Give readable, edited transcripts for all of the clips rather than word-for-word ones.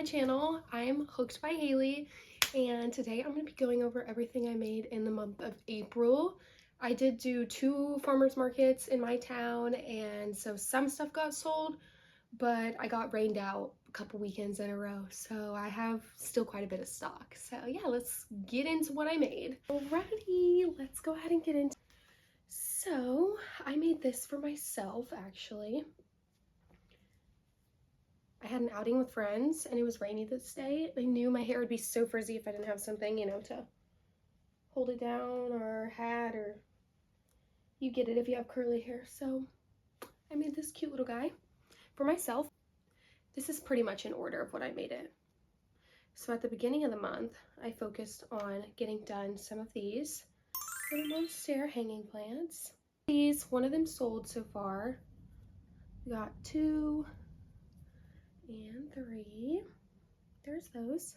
my channel. I'm Hooked by Haley, and today I'm going to be going over everything I made in the month of April. I did do 2 farmers markets in my town, and so some stuff got sold, but I got rained out a couple weekends in a row, so I have still quite a bit of stock. So yeah, let's get into what I made. Alrighty, let's go ahead and get into it. So I made this for myself, actually. I had an outing with friends and it was rainy this day. I knew my hair would be so frizzy if I didn't have something, you know, to hold it down, or a hat, or you get it if you have curly hair. So I made this cute little guy for myself. This is pretty much in order of what I made it. So at the beginning of the month, I focused on getting done some of these little monstera hanging plants. One of them sold so far. We got 2 and 3. There's those.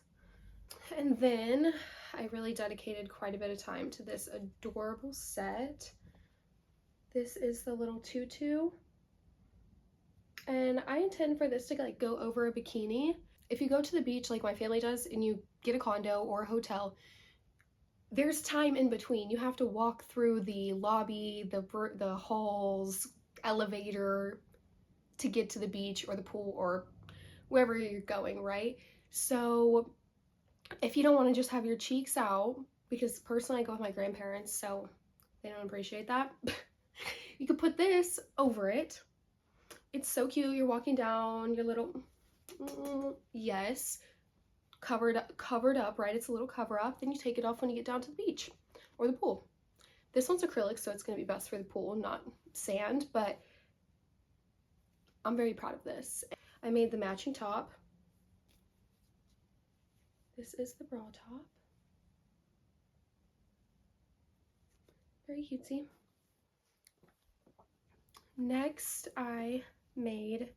And then I really dedicated quite a bit of time to this adorable set. This is the little tutu, and I intend for this to like go over a bikini. If you go to the beach like my family does and you get a condo or a hotel, there's time in between. You have to walk through the lobby, the halls, elevator to get to the beach or the pool or wherever you're going, right? So if you don't want to just have your cheeks out, because personally I go with my grandparents, so they don't appreciate that, you could put this over it. It's so cute. You're walking down your little, yes, covered up, right? It's a little cover up. Then you take it off when you get down to the beach or the pool. This one's acrylic, so it's going to be best for the pool, not sand, but I'm very proud of this. I made the matching top. This is the bra top. Very cutesy. Next, I made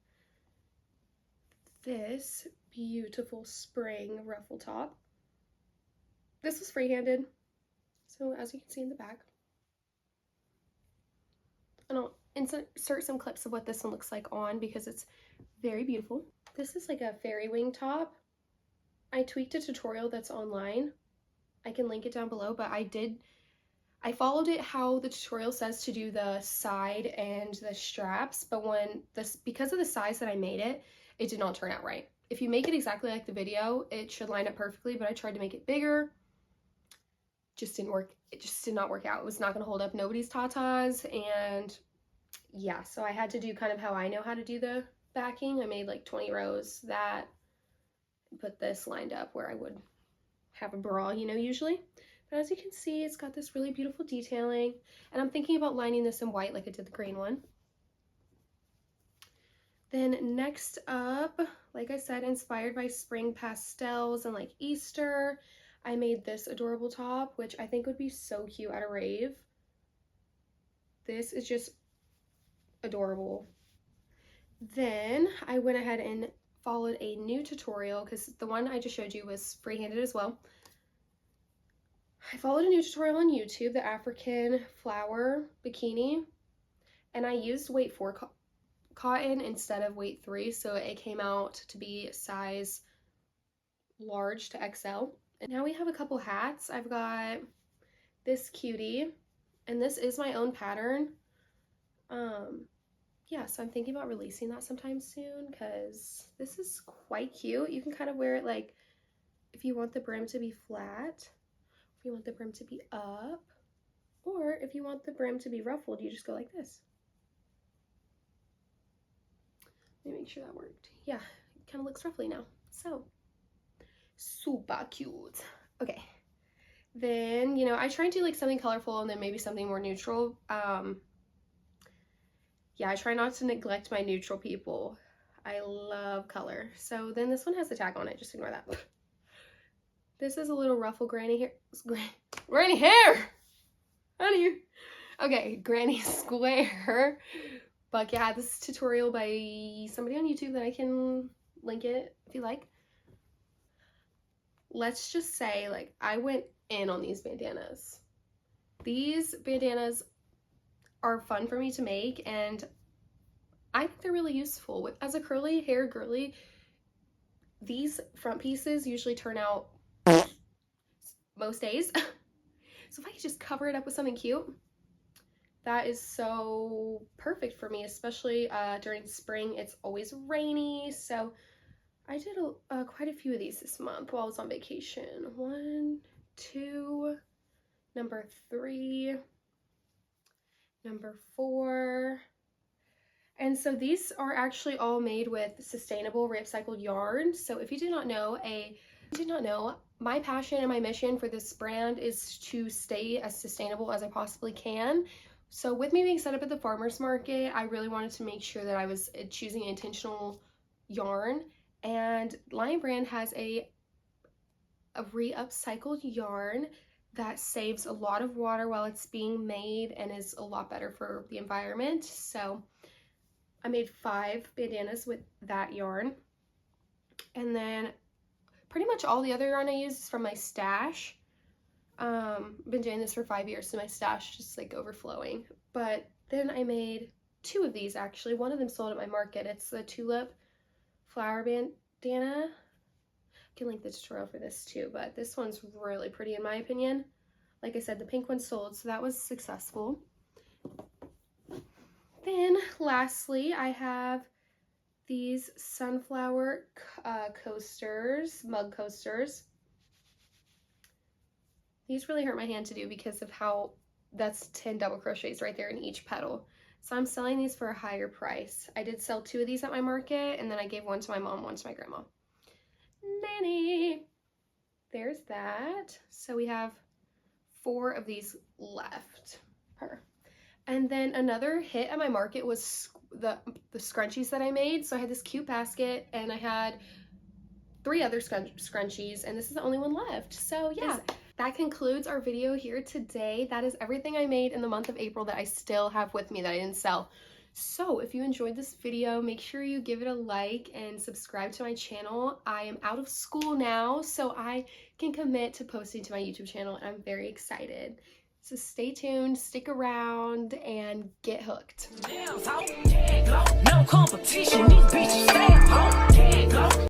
this beautiful spring ruffle top. This was freehanded, so as you can see in the back. And I'll insert some clips of what this one looks like on because it's very beautiful. This is like a fairy wing top. I tweaked a tutorial that's online. I can link it down below, but I followed it how the tutorial says to do the side and the straps, but because of the size that I made it, it did not turn out right. If you make it exactly like the video, it should line up perfectly, but I tried to make it bigger. Just didn't work. It just did not work out. It was not going to hold up nobody's tatas, and yeah, so I had to do kind of how I know how to do the backing. I made like 20 rows that put this lined up where I would have a bra, you know, usually. But as you can see, it's got this really beautiful detailing, and I'm thinking about lining this in white like I did the green one. Then next up, like I said, inspired by spring pastels and like Easter, I made this adorable top, which I think would be so cute at a rave. This is just adorable. Then I went ahead and followed a new tutorial because the one I just showed you was freehanded as well. I followed a new tutorial on YouTube, the African flower bikini, and I used weight 4 cotton instead of weight 3, so it came out to be size large to XL. And now we have a couple hats. I've got this cutie, and this is my own pattern. Yeah, so I'm thinking about releasing that sometime soon because this is quite cute. You can kind of wear it like if you want the brim to be flat, if you want the brim to be up, or if you want the brim to be ruffled, you just go like this. Let me make sure that worked. Yeah, it kind of looks ruffly now. So, super cute. Okay. Then, you know, I try and do like something colorful and then maybe something more neutral. Yeah, I try not to neglect my neutral people. I love color. So then this one has a tag on it. Just ignore that. This is a little ruffle granny hair. Granny hair! How do you? Okay, granny square. But yeah, this is a tutorial by somebody on YouTube that I can link it if you like. Let's just say, like, I went in on these bandanas. These bandanas are fun for me to make, and I think they're really useful. As a curly hair girly, these front pieces usually turn out most days. So if I could just cover it up with something cute, that is so perfect for me, especially during spring. It's always rainy, so I did quite a few of these this month while I was on vacation. 1, 2, number 3, number 4. And so these are actually all made with sustainable recycled yarn. So if you do not know, my passion and my mission for this brand is to stay as sustainable as I possibly can. So with me being set up at the farmer's market, I really wanted to make sure that I was choosing intentional yarn. And Lion Brand has a re-upcycled yarn that saves a lot of water while it's being made and is a lot better for the environment. So I made 5 bandanas with that yarn. And then pretty much all the other yarn I use is from my stash. Been doing this for 5 years, so my stash just like overflowing. But then I made 2 of these actually. One of them sold at my market. It's the tulip flower bandana. I can link the tutorial for this too, but this one's really pretty in my opinion. Like I said, the pink one sold, so that was successful. Then lastly, I have these sunflower coasters, mug coasters. These really hurt my hand to do because of how that's 10 double crochets right there in each petal. So I'm selling these for a higher price. I did sell 2 of these at my market, and then I gave one to my mom, one to my grandma. Nanny! There's that. So we have 4 of these left. And then another hit at my market was the scrunchies that I made. So I had this cute basket, and I had 3 other scrunchies, and this is the only one left. So yeah, that concludes our video here today. That is everything I made in the month of April that I still have with me that I didn't sell. So if you enjoyed this video, make sure you give it a like and subscribe to my channel. I am out of school now, so I can commit to posting to my YouTube channel, and I'm very excited. So stay tuned, stick around, and get hooked. No competition, these bitches stay at home.